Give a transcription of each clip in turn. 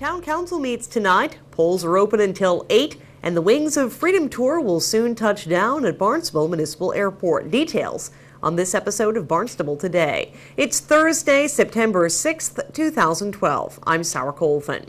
Town Council meets tonight. Polls are open until 8, and the Wings of Freedom tour will soon touch down at Barnstable Municipal Airport. Details on this episode of Barnstable Today. It's Thursday, September 6th, 2012. I'm Sarah Colvin.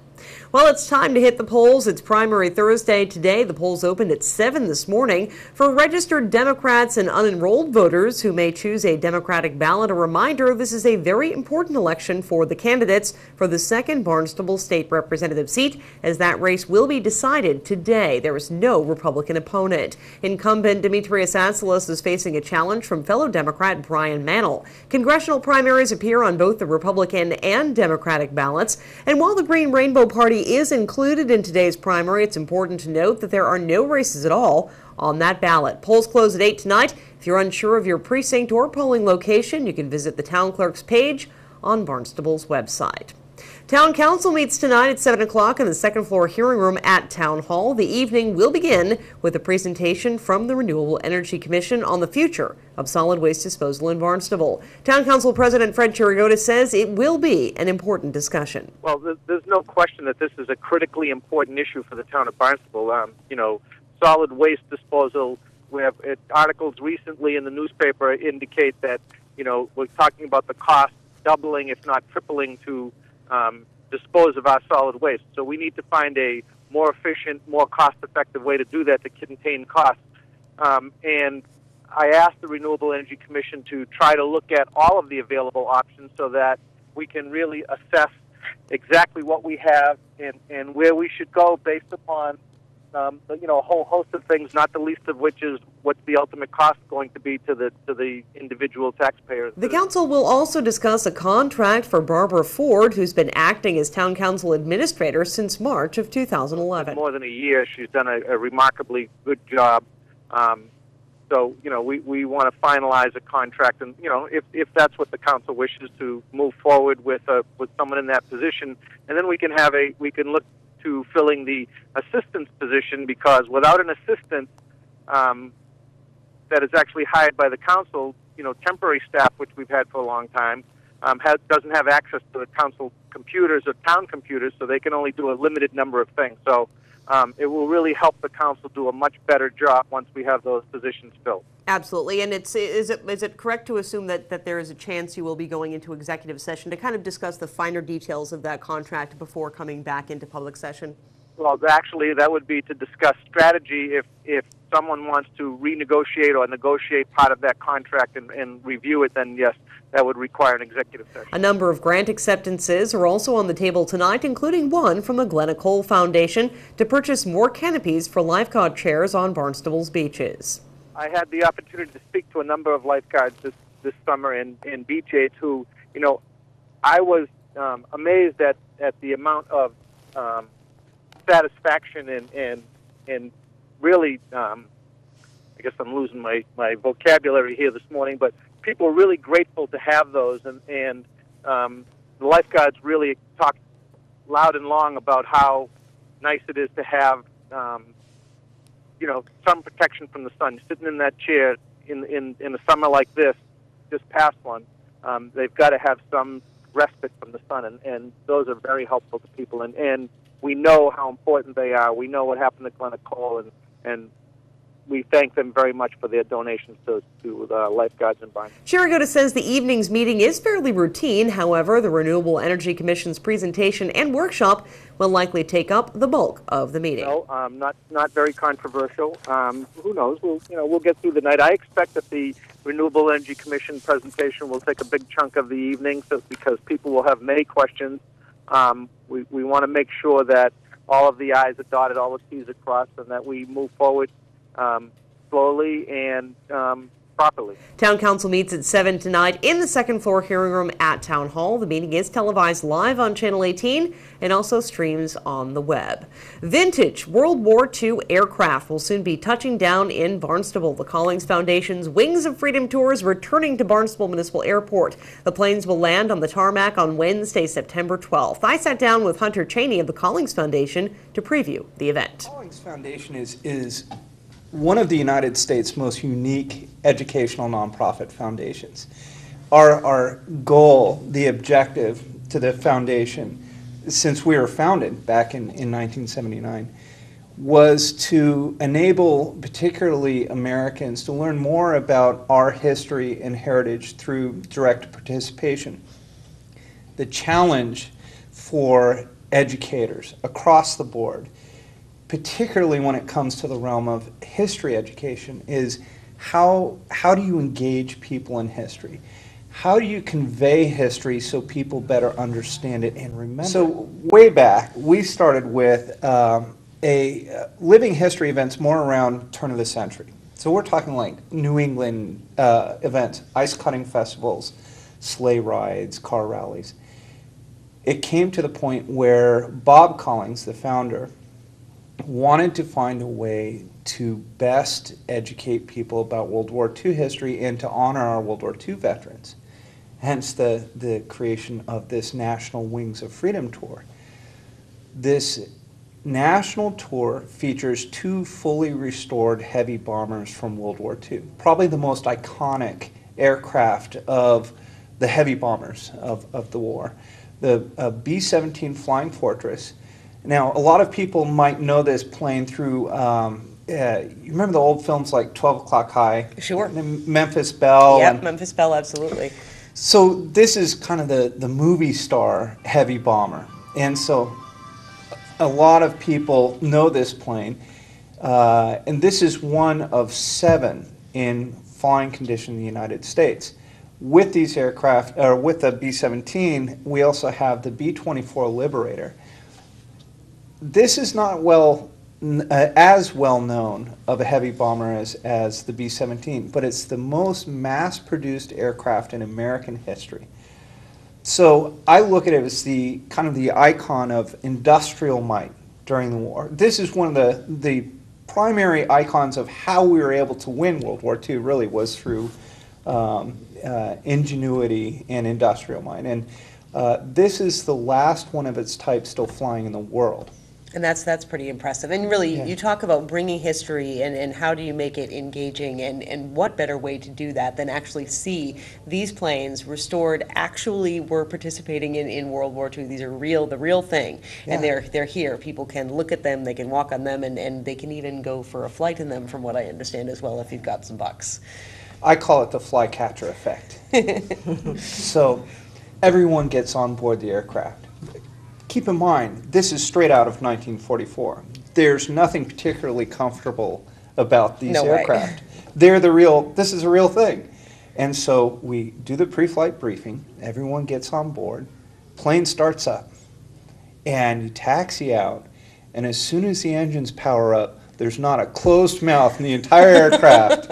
Well, it's time to hit the polls. It's primary Thursday today. The polls opened at 7 this morning. For registered Democrats and unenrolled voters who may choose a Democratic ballot, a reminder this is a very important election for the candidates for the 2nd Barnstable State Representative seat, as that race will be decided today. There is no Republican opponent. Incumbent Demetrius Atsalas is facing a challenge from fellow Democrat Brian Mannell. Congressional primaries appear on both the Republican and Democratic ballots, and while the Green Rainbow Party is included in today's primary, it's important to note that there are no races at all on that ballot. Polls close at 8 tonight. If you're unsure of your precinct or polling location, you can visit the town clerk's page on Barnstable's website. Town Council meets tonight at 7 o'clock in the second floor hearing room at Town Hall. The evening will begin with a presentation from the Renewable Energy Commission on the future of solid waste disposal in Barnstable. Town Council President Fred Chirigotis says it will be an important discussion. Well, there's no question that this is a critically important issue for the town of Barnstable. Solid waste disposal. We have articles recently in the newspaper indicate that, we're talking about the cost doubling, if not tripling, to dispose of our solid waste. So we need to find a more efficient, more cost-effective way to do that to contain costs. And I asked the Renewable Energy Commission to try to look at all of the available options so that we can really assess exactly what we have and where we should go based upon a whole host of things, not the least of which is what's the ultimate cost going to be to the individual taxpayers. The council will also discuss a contract for Barbara Ford, who's been acting as town council administrator since March of 2011. More than a year. She's done a remarkably good job. So, we want to finalize a contract, and, if that's what the council wishes, to move forward with someone in that position, and then we can look to filling the assistant's position, because without an assistant that is actually hired by the council, temporary staff, which we've had for a long time, doesn't have access to the council computers or town computers, so they can only do a limited number of things. So it will really help the council do a much better job once we have those positions filled. Absolutely. And is it correct to assume that there is a chance you will be going into executive session to kind of discuss the finer details of that contract before coming back into public session? Well, actually, that would be to discuss strategy if someone wants to renegotiate or negotiate part of that contract and review it, then yes, that would require an executive session. A number of grant acceptances are also on the table tonight, including one from the Glenna Cole Foundation to purchase more canopies for lifeguard chairs on Barnstable's beaches. I had the opportunity to speak to a number of lifeguards this summer in beach aids who, I was amazed at the amount of satisfaction and really, I guess I'm losing my vocabulary here this morning, but people are really grateful to have those, and the lifeguards really talked loud and long about how nice it is to have some protection from the sun. Sitting in that chair in a summer like this past one, they've got to have some respite from the sun, and those are very helpful to people. And we know how important they are. We know what happened to Glenna Cole, and we thank them very much for their donations to the lifeguards in Barnstable. Chirigotis says the evening's meeting is fairly routine. However, the Renewable Energy Commission's presentation and workshop will likely take up the bulk of the meeting. No, not very controversial. Who knows? We'll get through the night. I expect that the Renewable Energy Commission presentation will take a big chunk of the evening, because people will have many questions. We want to make sure that all of the I's are dotted, all the T's are crossed, and that we move forward slowly and properly. Town Council meets at 7 tonight in the second floor hearing room at Town Hall. The meeting is televised live on Channel 18 and also streams on the web. Vintage World War II aircraft will soon be touching down in Barnstable. The Collings Foundation's Wings of Freedom tour is returning to Barnstable Municipal Airport. The planes will land on the tarmac on Wednesday, September 12th. I sat down with Hunter Cheney of the Collings Foundation to preview the event. The Collings Foundation is one of the United States' most unique educational nonprofit foundations. Our goal, the objective to the foundation, since we were founded back in 1979, was to enable particularly Americans to learn more about our history and heritage through direct participation. The challenge for educators across the board, particularly when it comes to the realm of history education, is how do you engage people in history? How do you convey history so people better understand it and remember? So way back, we started with living history events more around turn of the century. So we're talking like New England events, ice cutting festivals, sleigh rides, car rallies. It came to the point where Bob Collings, the founder, wanted to find a way to best educate people about World War II history and to honor our World War II veterans. Hence the creation of this National Wings of Freedom tour. This national tour features 2 fully restored heavy bombers from World War II, probably the most iconic aircraft of the heavy bombers of the war. The B-17 Flying Fortress. Now, a lot of people might know this plane through, you remember the old films like 12 O'Clock High? Sure. Memphis Belle. Yep, Memphis Belle, absolutely. So this is kind of the movie star heavy bomber. And so a lot of people know this plane. And this is one of 7 in flying condition in the United States. With these aircraft, or with the B-17, we also have the B-24 Liberator. This is not as well known of a heavy bomber as the B-17, but it's the most mass-produced aircraft in American history. So I look at it as the kind of the icon of industrial might during the war. This is one of the primary icons of how we were able to win World War II, really was through ingenuity and industrial might. And this is the last one of its type still flying in the world. And that's pretty impressive. And really, Yeah. you talk about bringing history and how do you make it engaging, and what better way to do that than actually see these planes restored actually were participating in World War II. These are the real thing. Yeah. And they're here. People can look at them, they can walk on them, and they can even go for a flight in them, from what I understand as well, if you've got some bucks. I call it the flycatcher effect. So everyone gets on board the aircraft. Keep in mind, this is straight out of 1944. There's nothing particularly comfortable about these aircraft. They're this is a real thing. And so we do the pre-flight briefing, everyone gets on board, plane starts up, and you taxi out, and as soon as the engines power up, there's not a closed mouth in the entire aircraft.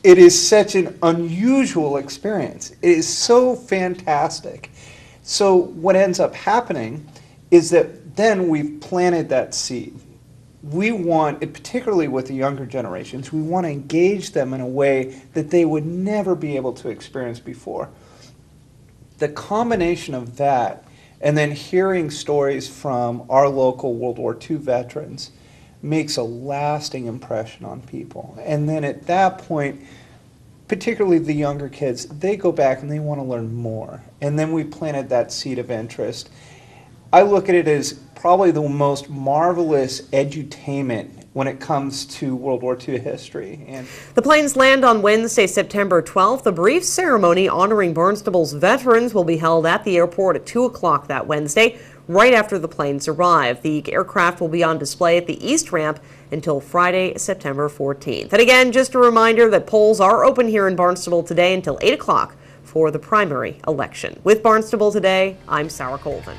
It is such an unusual experience. It is so fantastic. So what ends up happening is that then we've planted that seed. We want, particularly with the younger generations, we want to engage them in a way that they would never be able to experience before. The combination of that and then hearing stories from our local World War II veterans makes a lasting impression on people. And then at that point, particularly the younger kids, they go back and they want to learn more. And then we planted that seed of interest. I look at it as probably the most marvelous edutainment when it comes to World War II history. And the planes land on Wednesday, September 12th. A brief ceremony honoring Barnstable's veterans will be held at the airport at 2 o'clock that Wednesday, right after the planes arrive. The aircraft will be on display at the East Ramp until Friday, September 14th. And again, just a reminder that polls are open here in Barnstable today until 8 o'clock for the primary election. With Barnstable Today, I'm Sarah Colvin.